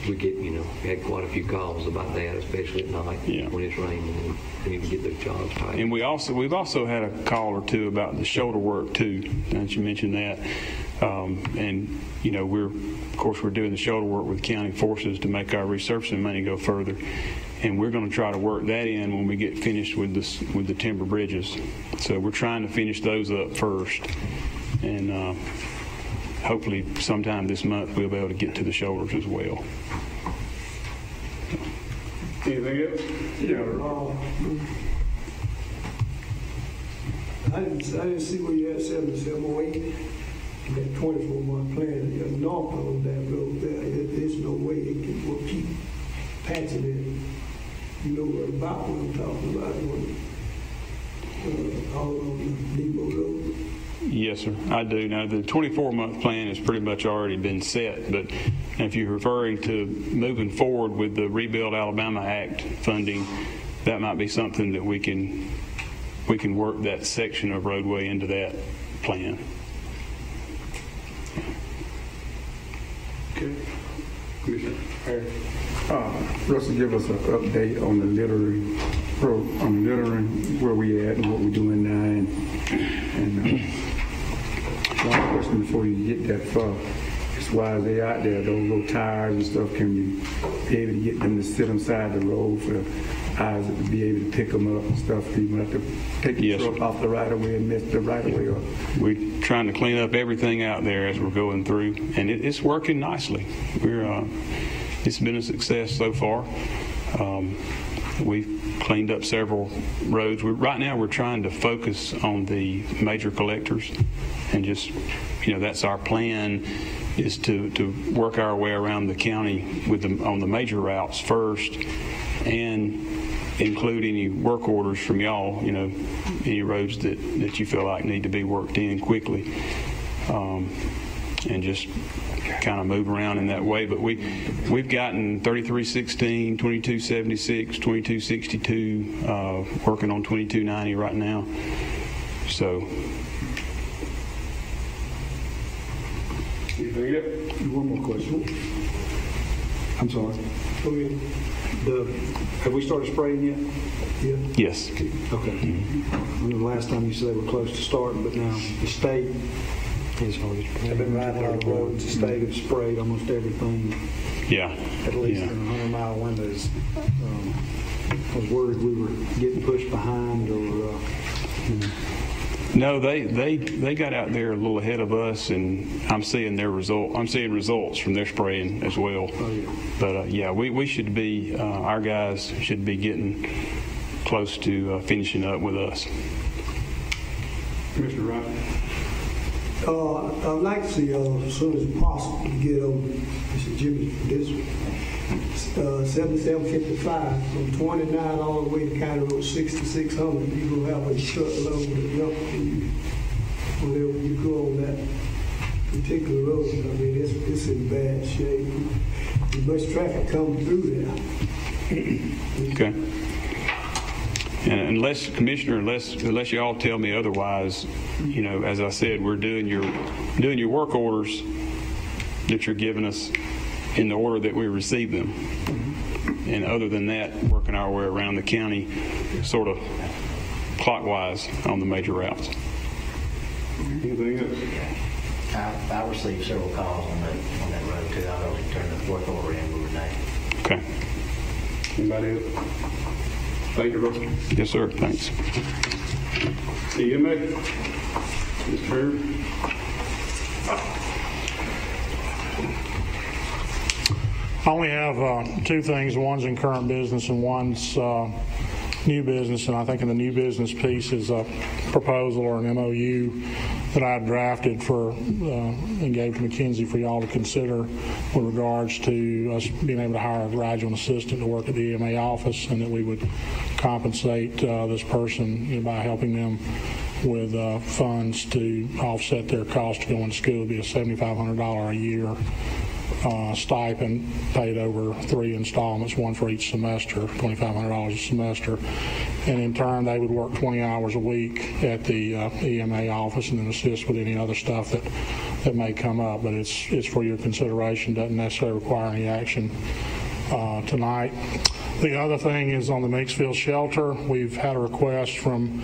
we get, we had quite a few calls about that, especially at night when it's raining and we need to get those jobs tight. And we've also had a call or two about the shoulder work too. That you mentioned that, and we're doing the shoulder work with county forces to make our resurfacing money go further, and we're going to try to work that in when we get finished with the timber bridges. So we're trying to finish those up first, and hopefully sometime this month we'll be able to get to the shoulders as well. Anything else? Yeah. I didn't see where you had 7708. That 24-month plan, north on that road there, there's no way it will keep patching it. You know about what I'm talking about, all on the Depot Road. Yes, sir, I do. Now, the 24-month plan has pretty much already been set, but if you're referring to moving forward with the Rebuild Alabama Act funding, that might be something that we can work that section of roadway into that plan. Okay. Commissioner Harris. Russell, give us an update on the littering, where we at and what we're doing now, and one question before you get that far is why are they out there? Those little tires and stuff, can you be able to get them to sit on the side of the road for eyes to be able to pick them up and stuff? People have to take the truck off the right of way and mess the right of way up. We're trying to clean up everything out there as we're going through, and it's working nicely. It's been a success so far. We've cleaned up several roads. Right now we're trying to focus on the major collectors, and just, that's our plan, is to work our way around the county on the major routes first, and include any work orders from y'all, any roads that you feel like need to be worked in quickly, and just kind of move around in that way. But we've gotten 3316, 2276, 2262, working on 2290 right now. So. One more question. I'm sorry. Have we started spraying yet? Yeah. Yes. Okay. Mm-hmm. I know the last time you said they were close to starting, but now the state have been riding our roads. The state have sprayed almost everything. Yeah. At least in 100-mile windows. I was worried we were getting pushed behind or. No, they got out there a little ahead of us, and I'm seeing their result. I'm seeing results from their spraying as well. Oh, yeah. But we should be, our guys should be getting close to finishing up with us. Commissioner Wright. I'd like to see as soon as possible to get on Mr. Jimmy for this one. 7755 from 29 all the way to County Road 6600. You're going to have a truckload of junk whenever you go on that particular road. I mean, it's in bad shape. There's much traffic coming through there. Okay. And unless you all tell me otherwise, as I said, we're doing your work orders that you're giving us in the order that we receive them. And other than that, working our way around the county sort of clockwise on the major routes. Anything else? I received several calls on that road too. I already turned the fourth order in with Renee. Okay. Anybody else? Thank you, Russell. Yes, sir. Thanks. EMA. Mr. Herb. I only have two things. One's in current business and one's new business. And I think in the new business piece is a proposal or an MOU that I drafted for and gave to McKinsey for y'all to consider with regards to us being able to hire a graduate assistant to work at the EMA office, and that we would compensate this person by helping them with funds to offset their cost to go into school. It would be a $7,500 a year stipend paid over 3 installments, one for each semester, $2,500 a semester. And in turn, they would work 20 hours a week at the EMA office and then assist with any other stuff that may come up. But it's for your consideration, doesn't necessarily require any action tonight. The other thing is on the Meeksville shelter. We've had a request from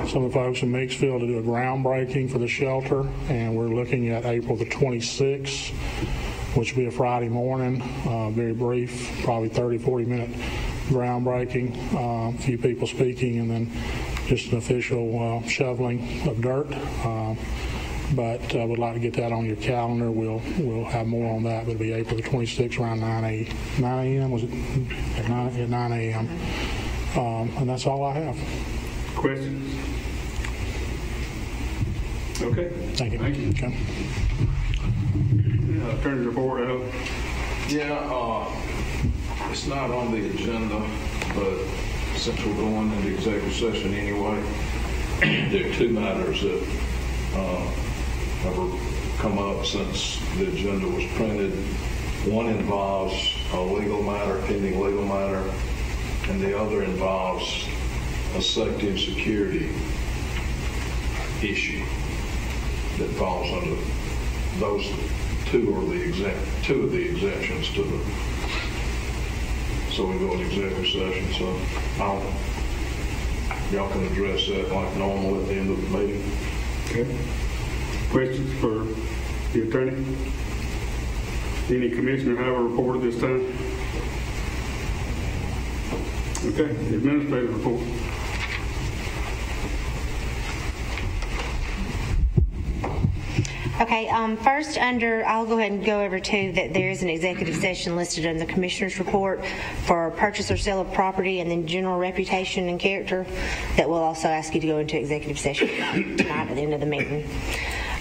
some of the folks in Meeksville to do a groundbreaking for the shelter, and we're looking at April the 26th, which will be a Friday morning, very brief, probably 30, 40-minute groundbreaking, a few people speaking, and then just an official shoveling of dirt. But I would like to get that on your calendar. We'll have more on that, but it'll be April the 26th around 9 a.m. Was it at 9 a.m.? And that's all I have. Questions? Okay. Thank you. Thank you. Okay. Attorney report, Al. Yeah, it's not on the agenda, but since we're going into executive session anyway, there are 2 matters that have come up since the agenda was printed. One involves a legal matter, pending legal matter, and the other involves a safety and security issue that falls under those two of the exemptions to the. So we go into executive session. So y'all can address that like normal at the end of the meeting. Okay. Questions for the attorney? Any commissioner have a report at this time? Okay, the administrative report. Okay, first I'll go ahead and go over to that there is an executive session listed in the Commissioner's report for purchase or sale of property and then general reputation and character that we'll also ask you to go into executive session tonight at the end of the meeting.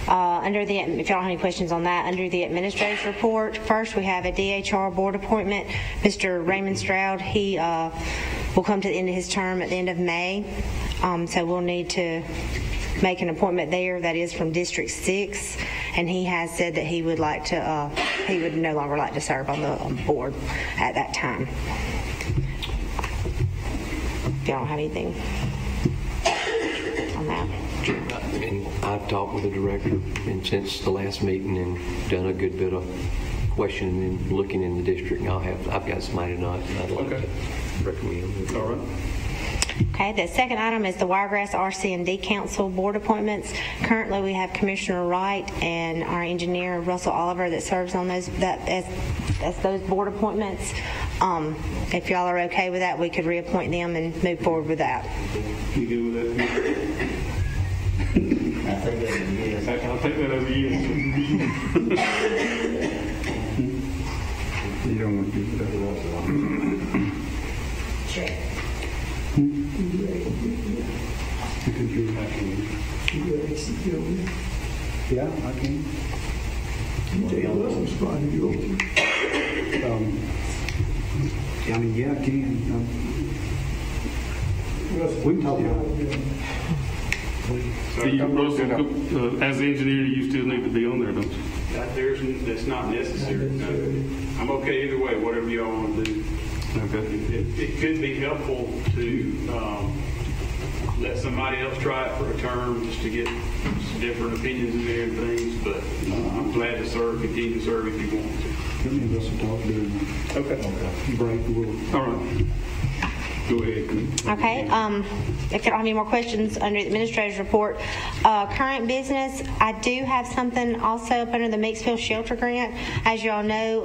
If y'all have any questions on that, under the administrator's report, first we have a DHR board appointment. Mr. Raymond Stroud, he will come to the end of his term at the end of May, so we'll need to make an appointment there. That is from District 6, and he has said that he would like to, he would no longer like to serve on the board at that time. If y'all don't have anything on that. And I've talked with the director and since the last meeting and done a good bit of questioning and looking in the district. And I've got somebody tonight and I'd like to recommend. All right. Okay, the second item is the Wiregrass RC&D Council board appointments. Currently, we have Commissioner Wright and our engineer Russell Oliver that serves on those as those board appointments. If y'all are okay with that, we could reappoint them and move forward with that. You good with that? I think that's a yes. I'll take that as a yes. You don't want to do that. Check. Yeah, I can. I mean, yeah, I can. We can talk about it. So Russell, as the engineer, you still need to be on there, don't you? That's not necessary. No. I'm okay either way, whatever y'all want to do. Okay. It could be helpful to let somebody else try it for a term just to get different opinions in there and things, but I'm glad to continue to serve if you want to. Let me Russell talk during the break. All right. Go ahead. Okay, if you don't have any more questions under the administrator's report, current business, I do have something also up under the Meeksville Shelter Grant. As you all know,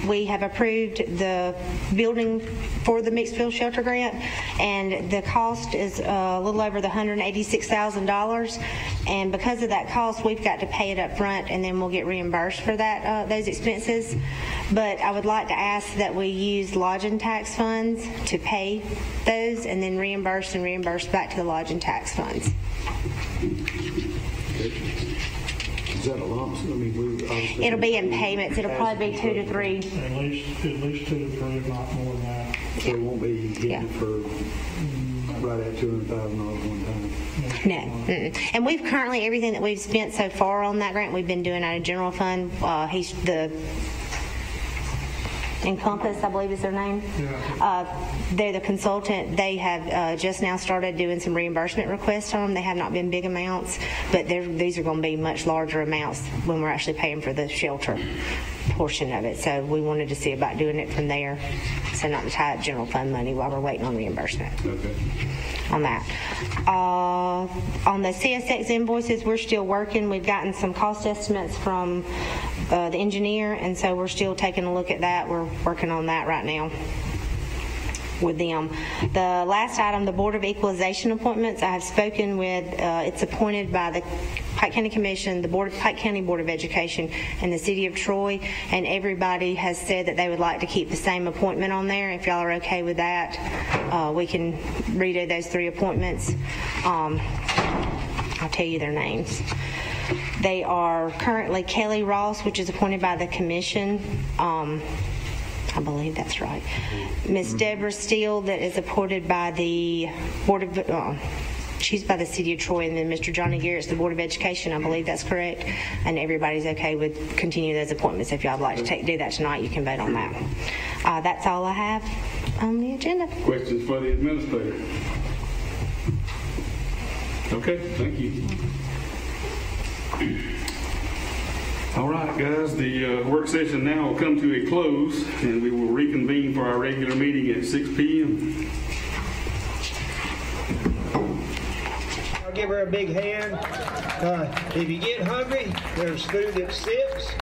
we have approved the building for the Meeksville Shelter Grant, and the cost is a little over the $186,000. And because of that cost, we've got to pay it up front, and then we'll get reimbursed for that those expenses. But I would like to ask that we use lodging tax funds to pay those, and then reimburse back to the lodging tax funds. Is that a lump sum? I mean, It'll be in payments. It'll probably be 2 to 3. At least 2 to 3, if not more than that. So it won't be getting Yeah. it for right at $200,000 one time. No. Mm-mm. And we've currently, everything that we've spent so far on that grant, we've been doing out of general fund. Encompass, I believe is their name. They're the consultant. They have just now started doing some reimbursement requests on them. They have not been big amounts, but these are going to be much larger amounts when we're actually paying for the shelter portion of it. So we wanted to see about doing it from there, so not to tie up general fund money while we're waiting on reimbursement. Okay. On that. On the CSX invoices, we're still working. We've gotten some cost estimates from the engineer, and so we're still taking a look at that. We're working on that right now with them. The last item, the Board of Equalization appointments, I have spoken with, it's appointed by the Pike County Commission, the Pike County Board of Education, and the City of Troy, and everybody has said that they would like to keep the same appointment on there. If y'all are okay with that, we can redo those 3 appointments. I'll tell you their names. They are currently Kelly Ross, which is appointed by the Commission. I believe that's right. Miss Deborah Steele, that is appointed by the Board of, she's by the City of Troy, and then Mr. Johnny Garrett's the Board of Education. I believe that's correct. And everybody's okay with continuing those appointments. If y'all would like to do that tonight, you can vote on that. That's all I have on the agenda. Questions for the administrator? Okay, thank you. All right, guys, the work session now will come to a close, and we will reconvene for our regular meeting at 6 p.m. I'll give her a big hand. If you get hungry, there's food at 6.